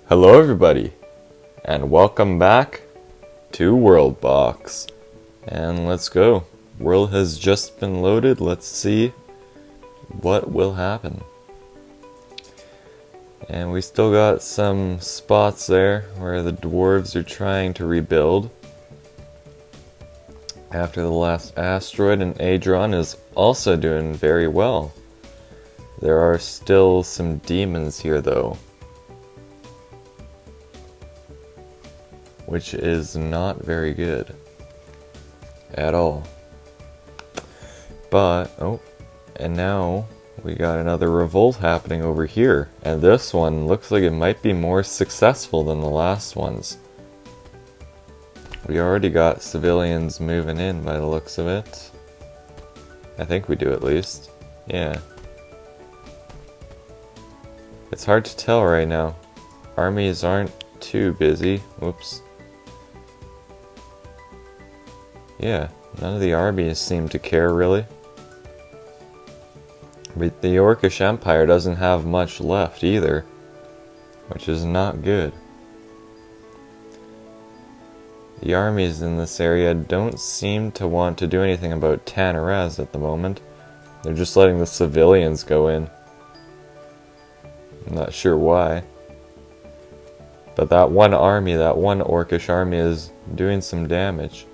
Hello everybody, and welcome back to WorldBox. And let's go. World has just been loaded. Let's see what will happen. And we still got some spots there where the dwarves are trying to rebuild after the last asteroid, and Adron is also doing very well. There are still some demons here though, which is not very good at all. But, and now we got another revolt happening over here, and this one looks like it might be more successful than the last ones. We already got civilians moving in by the looks of it. I think we do at least. Yeah. It's hard to tell right now. Armies aren't too busy. Whoops. Yeah, none of the armies seem to care really. But the Orcish Empire doesn't have much left either, which is not good. The armies in this area don't seem to want to do anything about Tanarez at the moment. They're just letting the civilians go in. I'm not sure why. But that one army, that one Orcish army is doing some damage.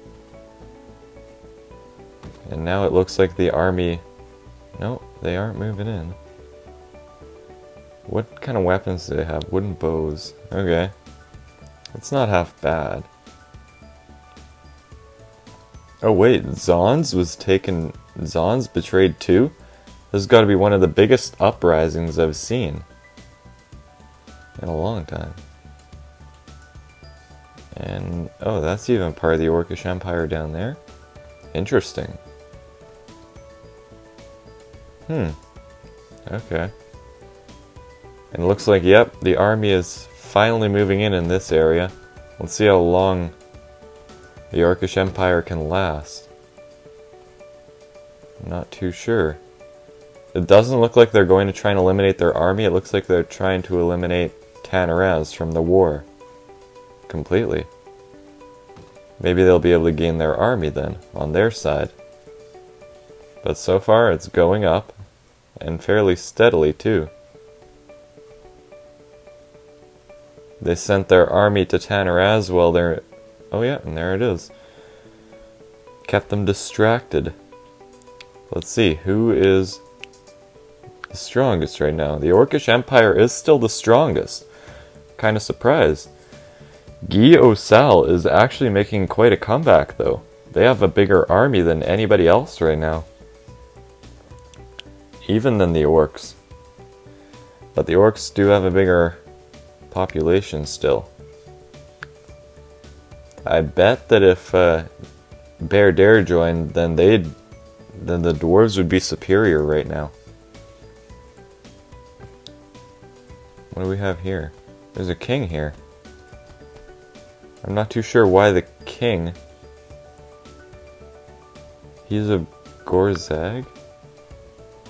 And now it looks like the army... No, they aren't moving in. What kind of weapons do they have? Wooden bows. Okay. It's not half bad. Oh wait, Zons was taken... Zons betrayed too? This has got to be one of the biggest uprisings I've seen in a long time. And... oh, that's even part of the Orcish Empire down there? Interesting. Okay. And it looks like, yep, the army is finally moving in this area. Let's see how long the Orcish Empire can last. I'm not too sure. It doesn't look like they're going to try and eliminate their army. It looks like they're trying to eliminate Tanarez from the war. Completely. Maybe they'll be able to gain their army then, on their side. But so far it's going up, and fairly steadily too. They sent their army to Tanarez while they're... oh yeah, and there it is. Kept them distracted. Let's see, who is the strongest right now? The Orcish Empire is still the strongest. Kinda surprised. Guy Osal is actually making quite a comeback though. They have a bigger army than anybody else right now. Even than the orcs. But the orcs do have a bigger population still. I bet that if Bear Dare joined, then the dwarves would be superior right now. What do we have here? There's a king here. I'm not too sure why the king... he's a Gorzag?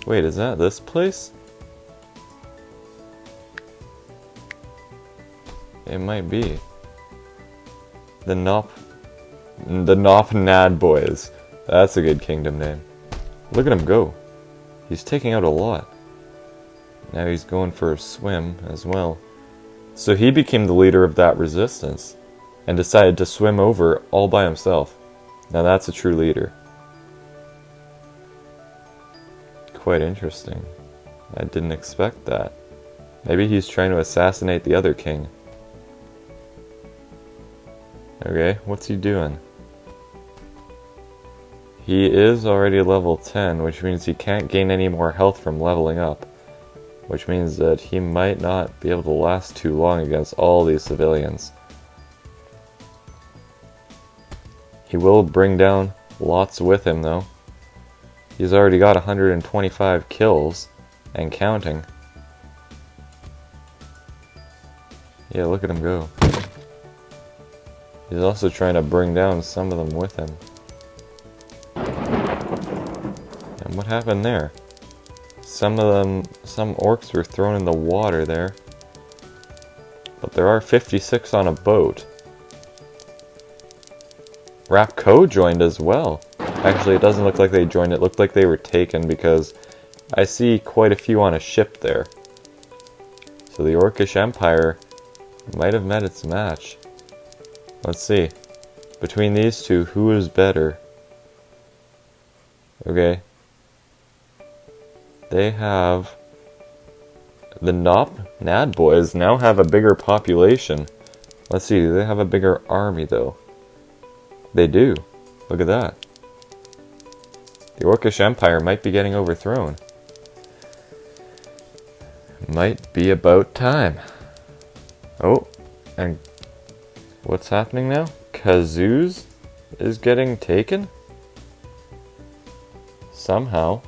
Wait, is that this place? It might be. The Nop Nad Boyz. That's a good kingdom name. Look at him go. He's taking out a lot. Now he's going for a swim as well. So he became the leader of that resistance and decided to swim over all by himself. Now that's a true leader. Quite interesting. I didn't expect that. Maybe he's trying to assassinate the other king. Okay, what's he doing? He is already level 10, which means he can't gain any more health from leveling up. Which means that he might not be able to last too long against all these civilians. He will bring down lots with him though. He's already got 125 kills, and counting. Yeah, look at him go. He's also trying to bring down some of them with him. And what happened there? Some orcs were thrown in the water there. But there are 56 on a boat. Rapco joined as well. Actually, it doesn't look like they joined. It looked like they were taken because I see quite a few on a ship there. So the Orcish Empire might have met its match. Let's see. Between these two, who is better? Okay. They have... The Nop Nad Boyz now have a bigger population. Let's see, do they have a bigger army though? They do. Look at that. The Orcish Empire might be getting overthrown. Might be about time. Oh, and what's happening now? Kazooz is getting taken? Somehow.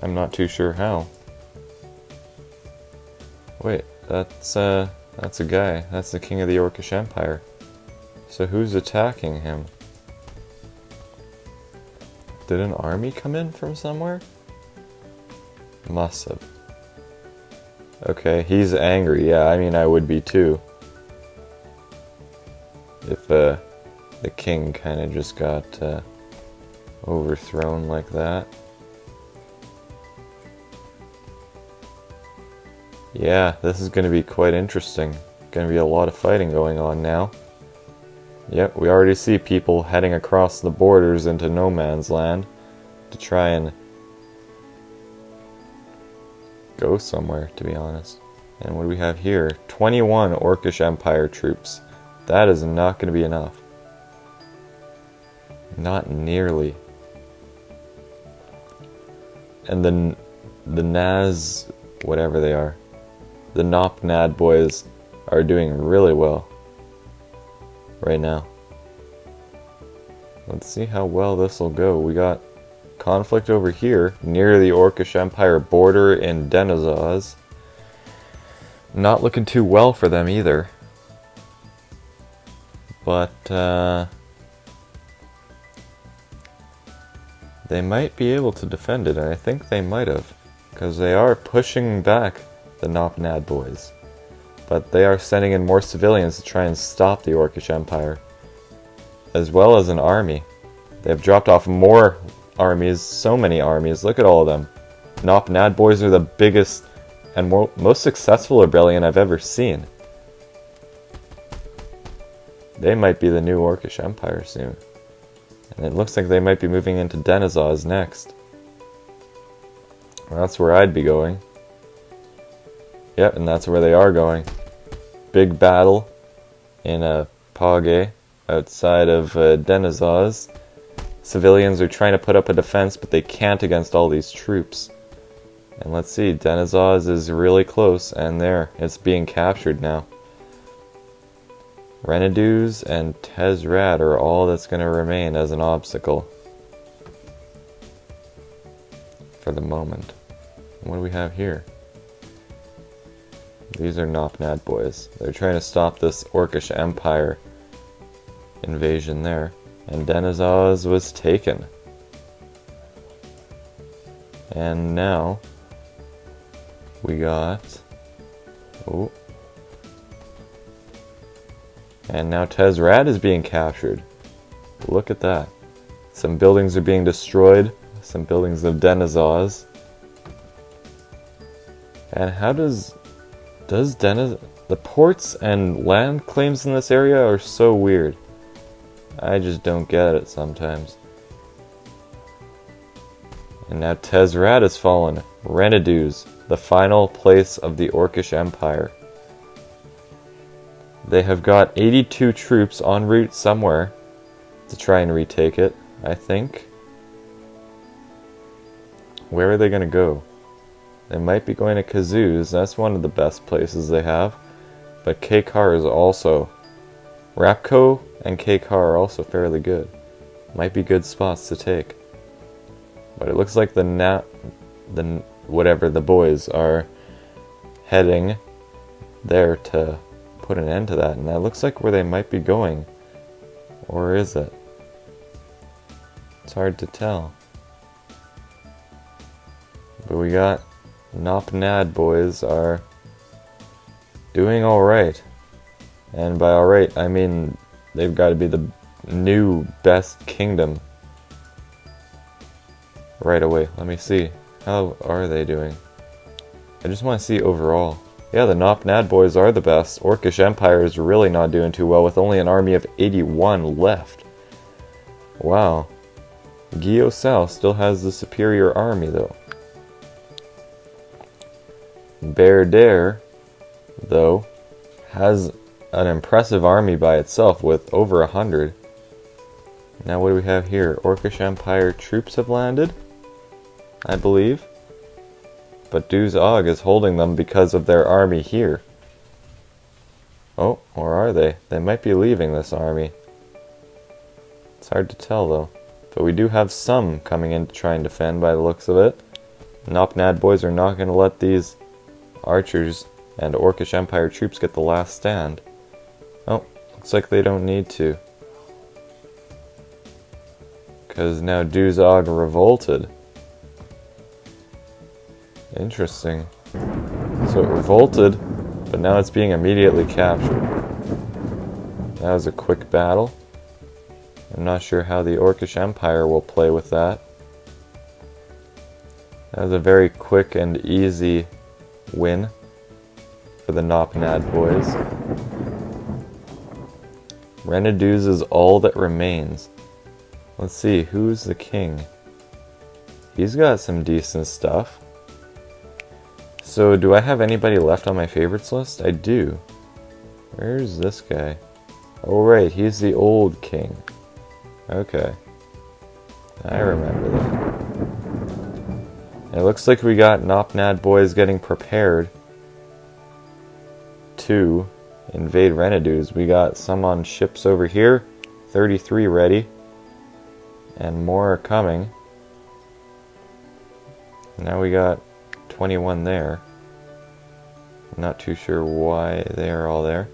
I'm not too sure how. Wait, that's a guy. That's the king of the Orcish Empire. So who's attacking him? Did an army come in from somewhere? Must have. Okay, he's angry. Yeah, I mean, I would be too. If the king kind of just got overthrown like that. Yeah, this is going to be quite interesting. Going to be a lot of fighting going on now. Yep, we already see people heading across the borders into no man's land to try and go somewhere, to be honest. And what do we have here? 21 Orcish Empire troops. That is not going to be enough. Not nearly. And the Naz, whatever they are, the Nop Nad Boyz are doing really well right now. Let's see how well this will go. We got conflict over here near the Orcish Empire border in Denizaz. Not looking too well for them either. But they might be able to defend it, and I think they might have, because they are pushing back the Nop Nad Boyz. But they are sending in more civilians to try and stop the Orcish Empire, as well as an army. They have dropped off more armies, so many armies. Look at all of them. Nop Nad Boyz are the biggest and most successful rebellion I've ever seen. They might be the new Orcish Empire soon. And it looks like they might be moving into Denizaz next. Well, that's where I'd be going. Yep, and that's where they are going. Big battle in Page outside of Denizaz. Civilians are trying to put up a defense, but they can't against all these troops. And let's see, Denizaz is really close, and there, it's being captured now. Renaduz and Tezrat are all that's going to remain as an obstacle. For the moment. What do we have here? These are Nop Nad Boyz. They're trying to stop this Orcish Empire invasion there. And Denizaz was taken. And now we got... Oh. And now Tezrat is being captured. Look at that. Some buildings are being destroyed. Some buildings of Denizaz. And how does Denizaz... The ports and land claims in this area are so weird. I just don't get it sometimes. And now Tezrat has fallen. Renaduz, the final place of the Orcish Empire. They have got 82 troops en route somewhere to try and retake it, I think. Where are they going to go? They might be going to Kazooz. That's one of the best places they have. But Kekar is also... Rapco and Kekar are also fairly good. Might be good spots to take. But it looks like the boys are heading there to put an end to that, and that looks like where they might be going. Or is it? It's hard to tell. But we got Nop Nad Boyz are doing alright. And by alright, I mean they've got to be the new best kingdom. Right away, let me see. How are they doing? I just want to see overall. Yeah, the Nop Nad Boyz are the best. Orcish Empire is really not doing too well with only an army of 81 left. Wow. Sal still has the superior army though. Dare, though, has an impressive army by itself with over 100. Now what do we have here? Orcish Empire troops have landed, I believe. But Og is holding them because of their army here. Oh, or are they? They might be leaving this army. It's hard to tell though. But we do have some coming in to try and defend by the looks of it. Nop Nad Boyz are not going to let these archers and Orcish Empire troops get the last stand. Oh, looks like they don't need to. Because now Og revolted. Interesting. So it revolted, but now it's being immediately captured. That was a quick battle. I'm not sure how the Orcish Empire will play with that. That was a very quick and easy win for the Nop Nad Boyz. Renaduz is all that remains. Let's see, who's the king? He's got some decent stuff. So, do I have anybody left on my favorites list? I do. Where's this guy? Oh right, he's the old king. Okay. I remember that. And it looks like we got Nop Nad Boyz getting prepared to invade Renaduz. We got some on ships over here, 33 ready, and more are coming. Now we got 21 there. Not too sure why they are all there.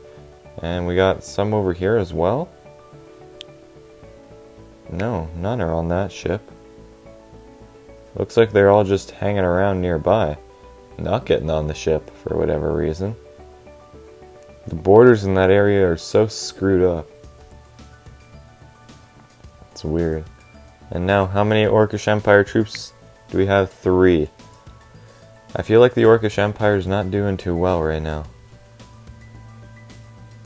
And we got some over here as well. No, none are on that ship. Looks like they're all just hanging around nearby, not getting on the ship for whatever reason. The borders in that area are so screwed up. It's weird. And now, how many Orcish Empire troops do we have? 3. I feel like the Orcish Empire is not doing too well right now.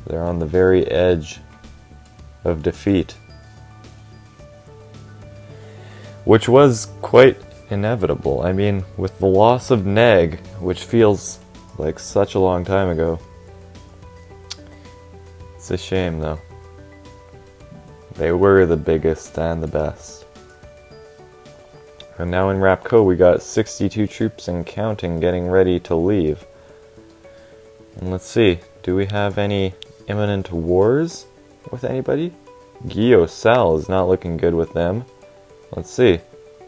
They're on the very edge of defeat. Which was quite inevitable. I mean, with the loss of Neg, which feels like such a long time ago. It's a shame though. They were the biggest and the best. And now in Rapco we got 62 troops and counting getting ready to leave. And let's see, do we have any imminent wars with anybody? Sal is not looking good with them. Let's see.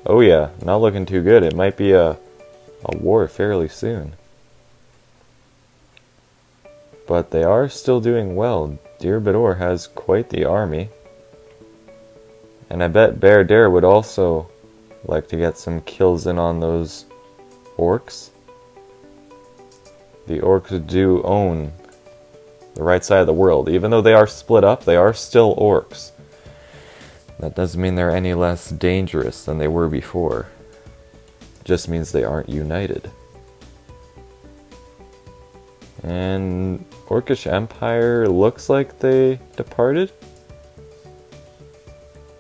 Oh yeah, not looking too good. It might be a war fairly soon. But they are still doing well. Bador has quite the army. And I bet Dare would also like to get some kills in on those orcs. The orcs do own the right side of the world. Even though they are split up, they are still orcs. That doesn't mean they're any less dangerous than they were before. It just means they aren't united. And Orcish Empire looks like they departed.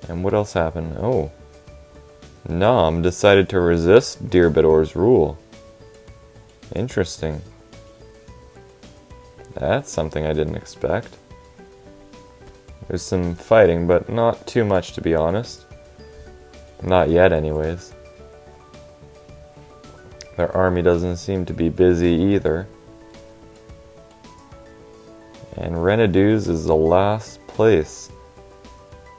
And what else happened? Oh. Nom decided to resist Bador's rule. Interesting. That's something I didn't expect. There's some fighting, but not too much to be honest. Not yet anyways. Their army doesn't seem to be busy either. And Renaduz is the last place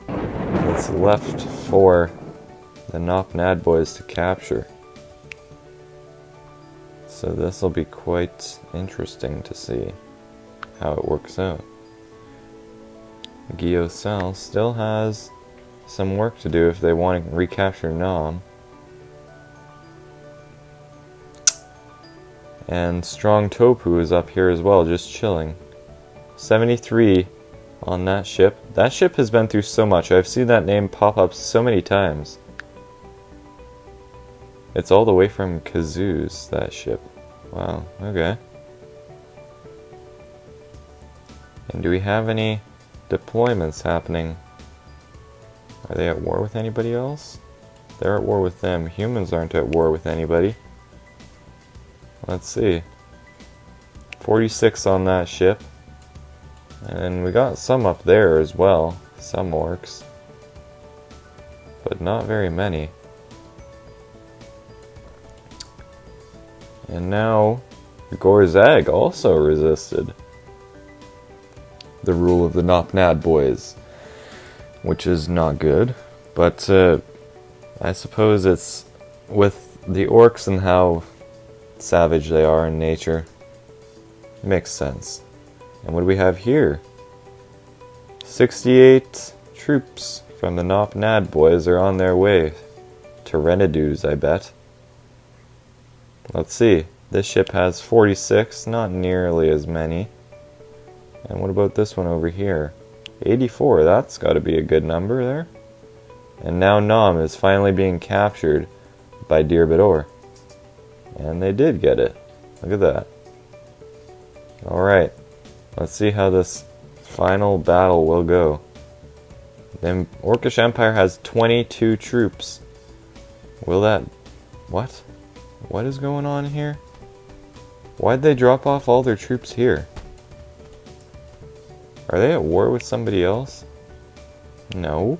that's left for the Nop Nad Boyz to capture. So this will be quite interesting to see how it works out. Sal still has some work to do if they want to recapture Nom. And Strong Topu is up here as well, just chilling. 73 on that ship. That ship has been through so much. I've seen that name pop up so many times. It's all the way from Kazoo's, that ship. Wow, okay. And do we have any deployments happening? Are they at war with anybody else? They're at war with them. Humans aren't at war with anybody. Let's see. 46 on that ship. And we got some up there as well. Some orcs. But not very many. And now, Gorzag also resisted the rule of the Nop Nad Boyz, which is not good. But I suppose it's with the orcs and how savage they are in nature. Makes sense. And what do we have here? 68 troops from the Nop Nad Boyz are on their way to Renedu's, I bet. Let's see. This ship has 46, not nearly as many. And what about this one over here? 84, that's got to be a good number there. And now Nam is finally being captured by Dirbador. And they did get it. Look at that. Alright, let's see how this final battle will go. The Orcish Empire has 22 troops. Will that... What? What is going on here? Why'd they drop off all their troops here? Are they at war with somebody else? No.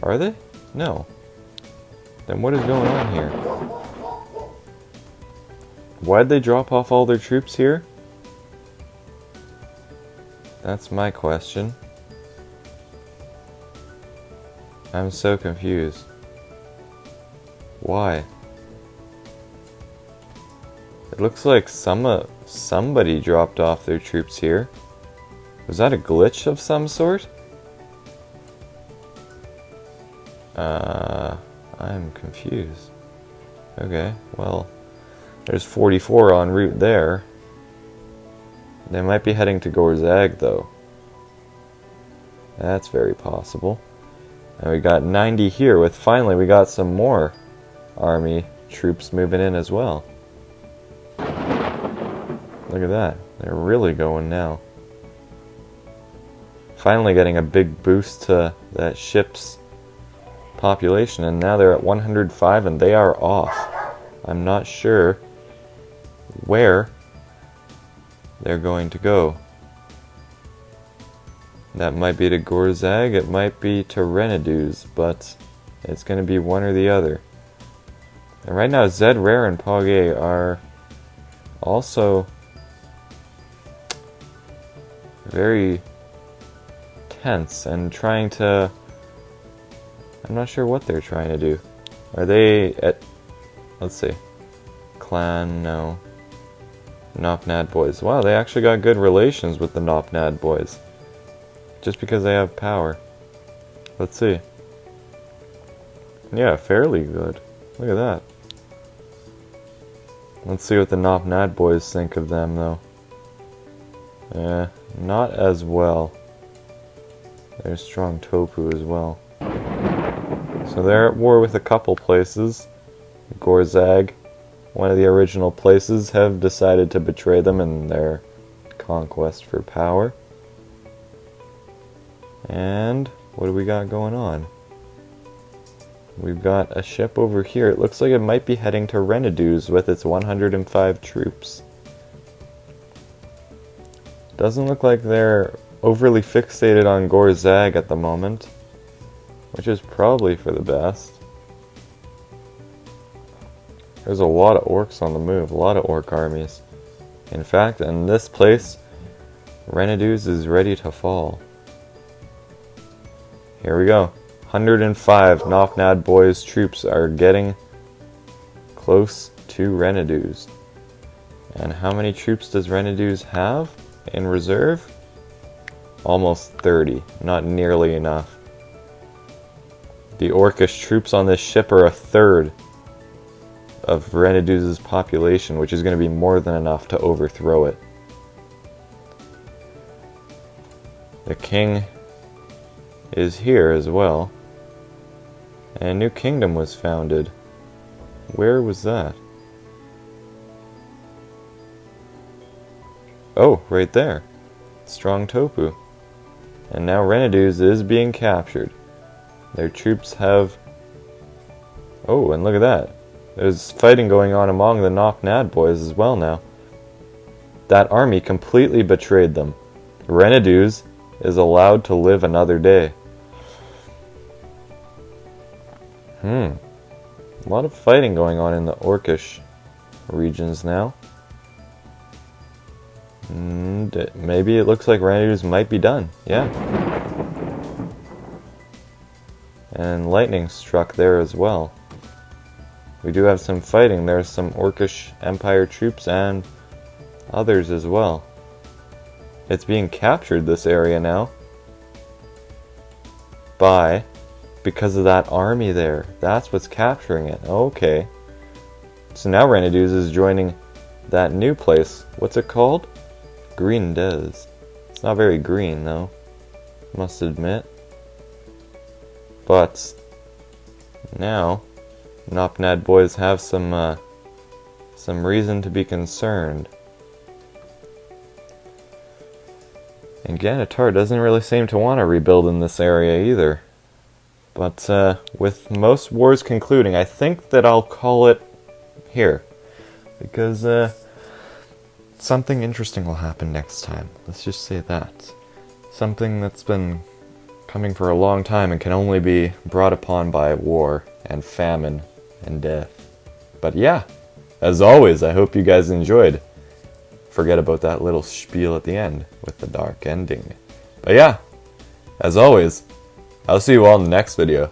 Are they? No. Then what is going on here? Why'd they drop off all their troops here? That's my question. I'm so confused. Why? It looks like somebody dropped off their troops here. Was that a glitch of some sort? I'm confused. Okay, well, there's 44 en route there. They might be heading to Gorzag, though. That's very possible. And we got 90 here, with finally we got some more army troops moving in as well. Look at that. They're really going now. Finally getting a big boost to that ship's population, and now they're at 105 and they are off. I'm not sure where they're going to go. That might be to Gorzag, it might be to Renedu's, but it's going to be one or the other. And right now Zed Rare and Pogay are also very tense and trying to... I'm not sure what they're trying to do. Are they at... Let's see. Clan, no. Nop Nad Boyz. Wow, they actually got good relations with the Nop Nad Boyz. Just because they have power. Let's see. Yeah, fairly good. Look at that. Let's see what the Nop Nad Boyz think of them, though. Yeah, not as well. There's Strong Topu as well. So they're at war with a couple places. Gorzag, one of the original places, have decided to betray them in their conquest for power. And what do we got going on? We've got a ship over here. It looks like it might be heading to Renedu's with its 105 troops. Doesn't look like they're overly fixated on Gorzag at the moment, which is probably for the best. There's a lot of orcs on the move, a lot of orc armies. In fact, in this place, Renedu's is ready to fall. Here we go. 105 Nop Nad Boyz troops are getting close to Renedu's. And how many troops does Renedu's have in reserve? Almost 30. Not nearly enough. The Orcish troops on this ship are a third of Reneduz's population, which is going to be more than enough to overthrow it. The king is here as well. And a new kingdom was founded. Where was that? Oh, right there. Strong Topu. And now Reneduz is being captured. Their troops have... Oh, and look at that. There's fighting going on among the Nop Nad Boyz as well now. That army completely betrayed them. Reneduz is allowed to live another day. A lot of fighting going on in the Orcish regions now. And maybe it looks like Reneduz might be done. Yeah. And lightning struck there as well. We do have some fighting. There's some Orcish Empire troops and others as well. It's being captured, this area now. Because of that army there. That's what's capturing it. Okay. So now Reneduz is joining that new place. What's it called? Green Des. It's not very green though, must admit. But now Nop Nad Boyz have some reason to be concerned. And Ganitar doesn't really seem to want to rebuild in this area either. But with most wars concluding, I think that I'll call it here. Because something interesting will happen next time. Let's just say that. Something that's been coming for a long time and can only be brought upon by war and famine and death. But yeah, as always, I hope you guys enjoyed. Forget about that little spiel at the end with the dark ending. But yeah, as always, I'll see you all in the next video.